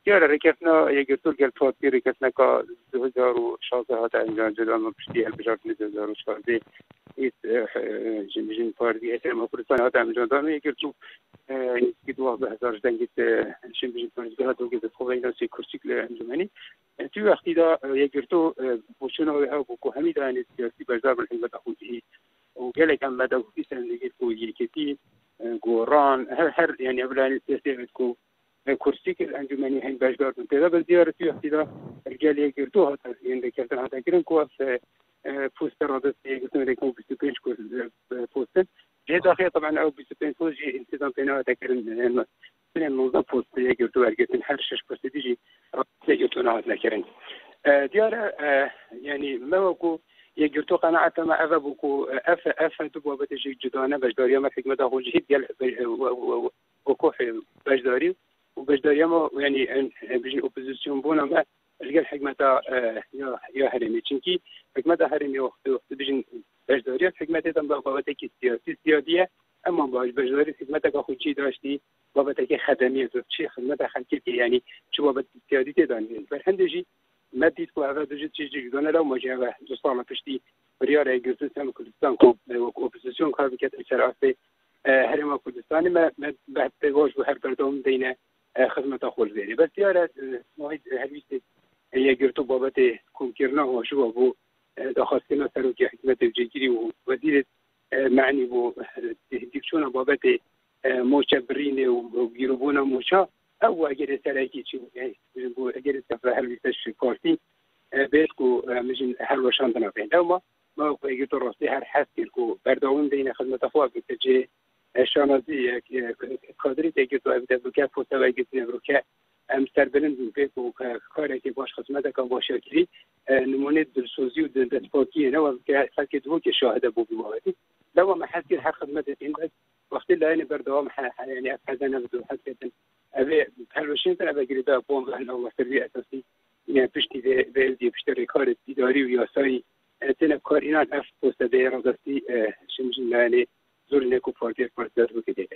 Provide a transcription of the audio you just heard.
دیاره رکتنا یک طور گل فاتی رکتنا که 2016 هات انجام جدا ما پشتی البجار 2014 ایت جنبیجن پاردی احترام کردن هات انجام دادم یک طور که 2000 دنگیت جنبیجن پاردی هات و گذشت خوبه اینا سی کرسی کل انجامنی توی وقتی دا یک طور بوشون او بکو همی دانی سیاسی بازار بالحمد خودی و گله کم بعد خودی سندگی کوی کتی گوران هر يعني أبلان سياسي كو كرسي الأنجمني هين باشدار من كذا بس زيارة في احتضار الرجال يقدروها يعني كابتن هذا كيرن كواس بوستر هذا يقولون لكم بيستبينش كوس بوستر جه داخل طبعا أو بيستبين فوز جي انتظام بينه هذا كيرن من المنظم بوستر يقدروا أرجعين حرشش بس تيجي يقولون هذا كيرن ديارة يعني ما هو كو يجرتو قناعة ما أذبكو أف تبوا بتجي جدانا بجداريا ما حكمة ده وجهي ديال وكوح بجداري وبجداريا ما يعني بيجي أوبوزيسيون بونا ما رجال حكمة يا هرمي تشنكي حكمة هرمي وقت بيجي بجداريا حكمة تنبأ بابتك سياسية أما بجداري حكمة كخوشي داشتي بابتك خدمية شيء خدمة خلكي يعني شو بابت سياسية تداني فرهندجي مدید که هوا دوجت چیزی جدانه را ماجرا دوستان پشتی بریار اگرسون سم کردستان کو اپوزیسیون کار بکت شرافه هرما کردستان ما بعد پیگاش و هر بردام دینه خدمت خود زیری بس دیاره ماهی هریست اگرتو بابت کنکرنا و شو ابو دخواستنا سروکی حکمت جیگیری و وزیر معنی و دیکشون بابت موشبرین و گیروبون موشا او اگر سرایکی چی بود اگر سفر هر ویسش کارتی بیشکو مجن هر وشان دنبال اما ما اگر تو راستی هر حسی کو برداوم دین خدمت افوا بتجه شانازی کادری اگر تو ابدا بکه فوتا و اگر نبروکه امستر بلند بیکو کاری که باش خدمت کا باشه کی نمونه دلسوزی و دلسپاکی نه و که خاطر دو که شاهد بو بیماری لو ما حسی هر خدمت این بس وقتی لاین برداوم یعنی افزانه بدو حسی أبي هالوشين ترى بقريبا بوم بهنا ومسؤولية أساسي يعني بشتي بيدي بشتري كار إداري وياساي تنا كارينات أف بوستة رقصتي شمجنا يعني زور نكو فارتير وكده.